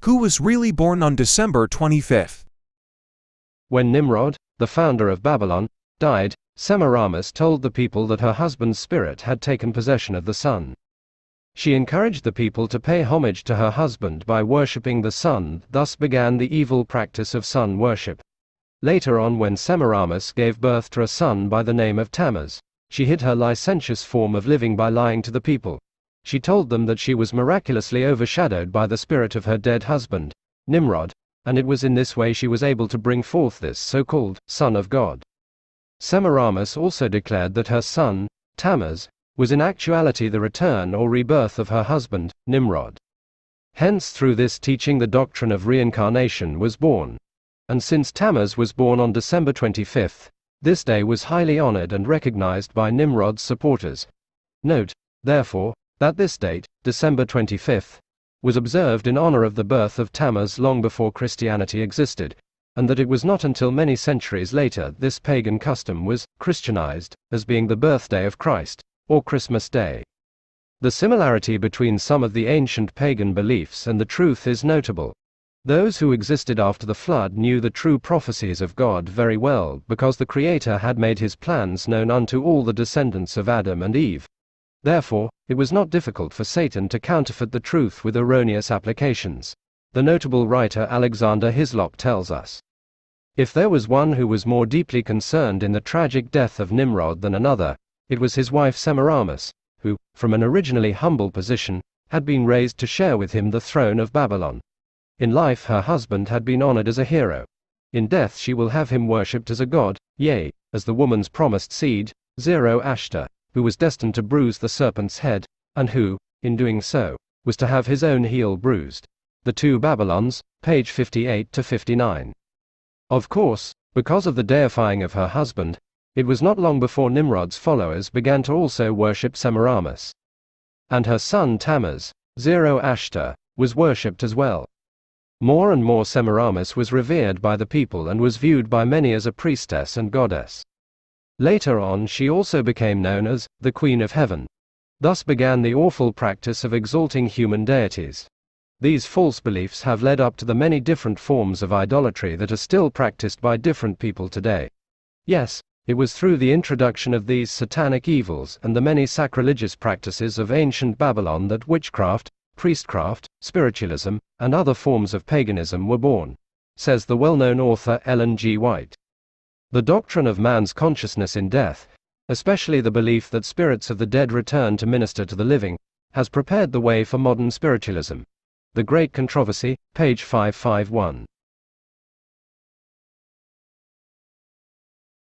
Who was really born on December 25th? When Nimrod, the founder of Babylon, died, Semiramis told the people that her husband's spirit had taken possession of the sun. She encouraged the people to pay homage to her husband by worshipping the sun, thus began the evil practice of sun worship. Later on, when Semiramis gave birth to a son by the name of Tammuz, she hid her licentious form of living by lying to the people. She told them that she was miraculously overshadowed by the spirit of her dead husband, Nimrod, and it was in this way she was able to bring forth this so-called Son of God. Semiramis also declared that her son, Tammuz, was in actuality the return or rebirth of her husband, Nimrod. Hence, through this teaching, the doctrine of reincarnation was born. And since Tammuz was born on December 25th, this day was highly honored and recognized by Nimrod's supporters. Note, therefore, that this date, December 25th, was observed in honor of the birth of Tammuz long before Christianity existed, and that it was not until many centuries later this pagan custom was Christianized, as being the birthday of Christ, or Christmas Day. The similarity between some of the ancient pagan beliefs and the truth is notable. Those who existed after the flood knew the true prophecies of God very well, because the Creator had made his plans known unto all the descendants of Adam and Eve. Therefore, it was not difficult for Satan to counterfeit the truth with erroneous applications. The notable writer Alexander Hislop tells us, "If there was one who was more deeply concerned in the tragic death of Nimrod than another, it was his wife Semiramis, who, from an originally humble position, had been raised to share with him the throne of Babylon. In life her husband had been honored as a hero. In death she will have him worshipped as a god, yea, as the woman's promised seed, Zoroaster, who was destined to bruise the serpent's head, and who, in doing so, was to have his own heel bruised." The Two Babylons, page 58 to 59. Of course, because of the deifying of her husband, it was not long before Nimrod's followers began to also worship Semiramis. And her son Tammuz, Zoroaster, was worshipped as well. More and more Semiramis was revered by the people and was viewed by many as a priestess and goddess. Later on she also became known as the Queen of Heaven. Thus began the awful practice of exalting human deities. These false beliefs have led up to the many different forms of idolatry that are still practiced by different people today. Yes, it was through the introduction of these satanic evils and the many sacrilegious practices of ancient Babylon that witchcraft, priestcraft, spiritualism, and other forms of paganism were born, says the well-known author Ellen G. White. The doctrine of man's consciousness in death, especially the belief that spirits of the dead return to minister to the living, has prepared the way for modern spiritualism. The Great Controversy, page 551.